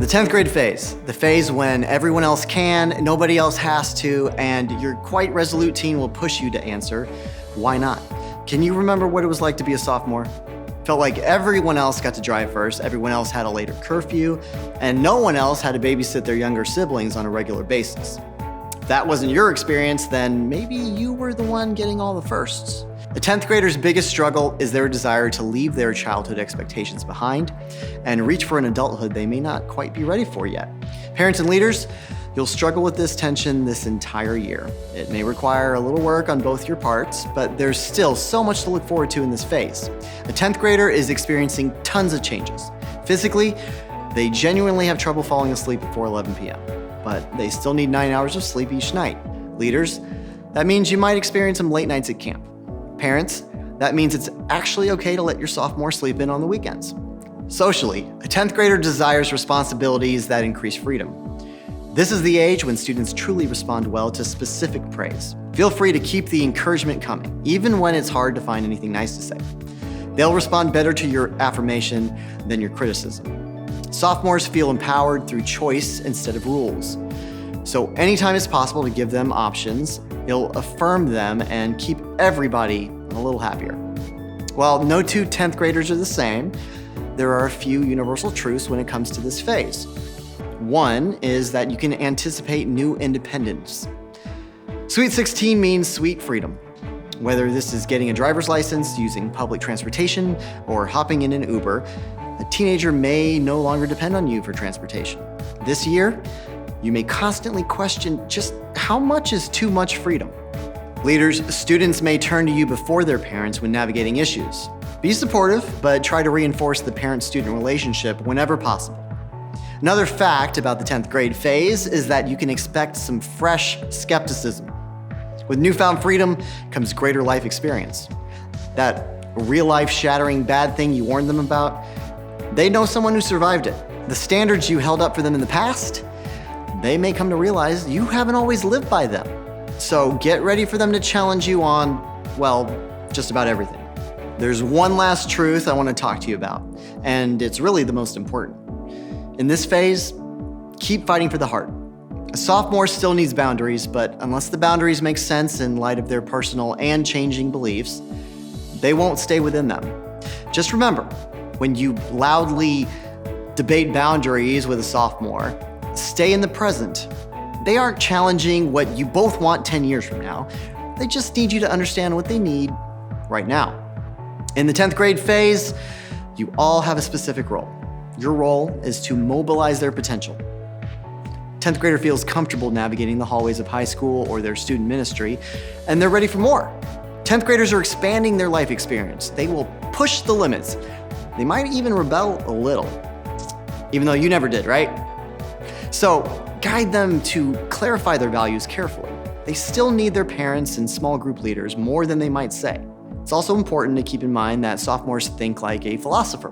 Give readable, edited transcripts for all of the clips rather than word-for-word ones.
The 10th grade phase, the phase when everyone else can, nobody else has to, and your quite resolute teen will push you to answer, why not? Can you remember what it was like to be a sophomore? Felt like everyone else got to drive first, everyone else had a later curfew, and no one else had to babysit their younger siblings on a regular basis. If that wasn't your experience, then maybe you were the one getting all the firsts. A 10th grader's biggest struggle is their desire to leave their childhood expectations behind and reach for an adulthood they may not quite be ready for yet. Parents and leaders, you'll struggle with this tension this entire year. It may require a little work on both your parts, but there's still so much to look forward to in this phase. A 10th grader is experiencing tons of changes. Physically, they genuinely have trouble falling asleep before 11 p.m., but they still need 9 hours of sleep each night. Leaders, that means you might experience some late nights at camp. Parents, that means it's actually okay to let your sophomore sleep in on the weekends. Socially, a 10th grader desires responsibilities that increase freedom. This is the age when students truly respond well to specific praise. Feel free to keep the encouragement coming, even when it's hard to find anything nice to say. They'll respond better to your affirmation than your criticism. Sophomores feel empowered through choice instead of rules. So anytime it's possible to give them options, it'll affirm them and keep everybody a little happier. While no two 10th graders are the same, there are a few universal truths when it comes to this phase. One is that you can anticipate new independence. Sweet 16 means sweet freedom. Whether this is getting a driver's license, using public transportation, or hopping in an Uber, a teenager may no longer depend on you for transportation. This year, you may constantly question just how much is too much freedom. Leaders, students may turn to you before their parents when navigating issues. Be supportive, but try to reinforce the parent-student relationship whenever possible. Another fact about the 10th grade phase is that you can expect some fresh skepticism. With newfound freedom comes greater life experience. That real-life shattering bad thing you warned them about, they know someone who survived it. The standards you held up for them in the past, they may come to realize you haven't always lived by them. So get ready for them to challenge you on, well, just about everything. There's one last truth I want to talk to you about, and it's really the most important. In this phase, keep fighting for the heart. A sophomore still needs boundaries, but unless the boundaries make sense in light of their personal and changing beliefs, they won't stay within them. Just remember, when you loudly debate boundaries with a sophomore, stay in the present. They aren't challenging what you both want 10 years from now. They just need you to understand what they need right now. In the 10th grade phase, you all have a specific role. Your role is to mobilize their potential. 10th grader feels comfortable navigating the hallways of high school or their student ministry, and they're ready for more. 10th graders are expanding their life experience. They will push the limits. They might even rebel a little, even though you never did, right? So guide them to clarify their values carefully. They still need their parents and small group leaders more than they might say. It's also important to keep in mind that sophomores think like a philosopher.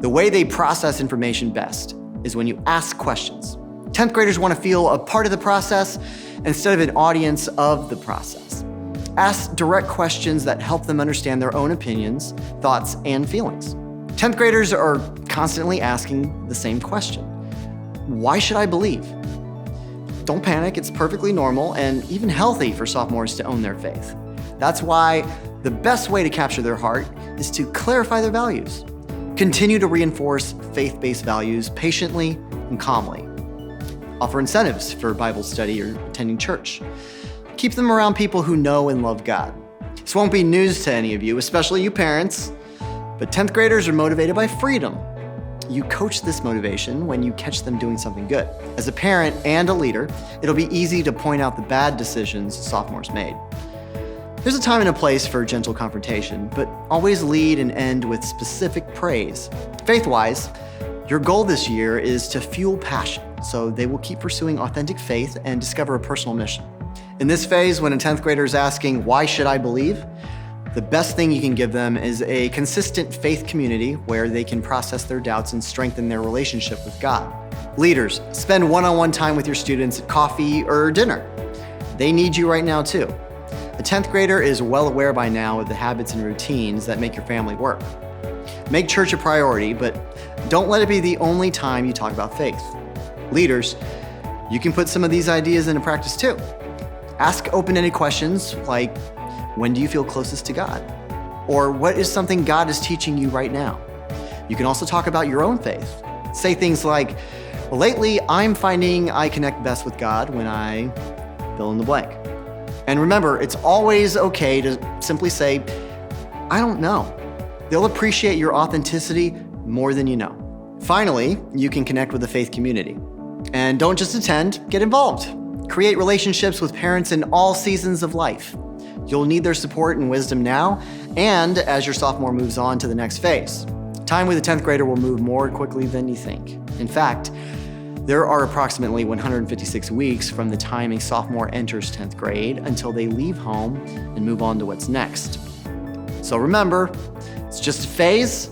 The way they process information best is when you ask questions. 10th graders want to feel a part of the process instead of an audience of the process. Ask direct questions that help them understand their own opinions, thoughts, and feelings. 10th graders are constantly asking the same question. Why should I believe? Don't panic, it's perfectly normal and even healthy for sophomores to own their faith. That's why the best way to capture their heart is to clarify their values. Continue to reinforce faith-based values patiently and calmly. Offer incentives for Bible study or attending church. Keep them around people who know and love God. This won't be news to any of you, especially you parents, but 10th graders are motivated by freedom. You coach this motivation when you catch them doing something good. As a parent and a leader, it'll be easy to point out the bad decisions sophomores made. There's a time and a place for gentle confrontation, but always lead and end with specific praise. Faith-wise, your goal this year is to fuel passion, so they will keep pursuing authentic faith and discover a personal mission. In this phase, when a 10th grader is asking, why should I believe? The best thing you can give them is a consistent faith community where they can process their doubts and strengthen their relationship with God. Leaders, spend one-on-one time with your students at coffee or dinner. They need you right now too. A 10th grader is well aware by now of the habits and routines that make your family work. Make church a priority, but don't let it be the only time you talk about faith. Leaders, you can put some of these ideas into practice too. Ask open-ended questions like, when do you feel closest to God? Or what is something God is teaching you right now? You can also talk about your own faith. Say things like, well, lately I'm finding I connect best with God when I fill in the blank. And remember, it's always okay to simply say, I don't know. They'll appreciate your authenticity more than you know. Finally, you can connect with the faith community. And don't just attend, get involved. Create relationships with parents in all seasons of life. You'll need their support and wisdom now, and as your sophomore moves on to the next phase. Time with a 10th grader will move more quickly than you think. In fact, there are approximately 156 weeks from the time a sophomore enters 10th grade until they leave home and move on to what's next. So remember, it's just a phase.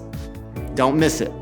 Don't miss it.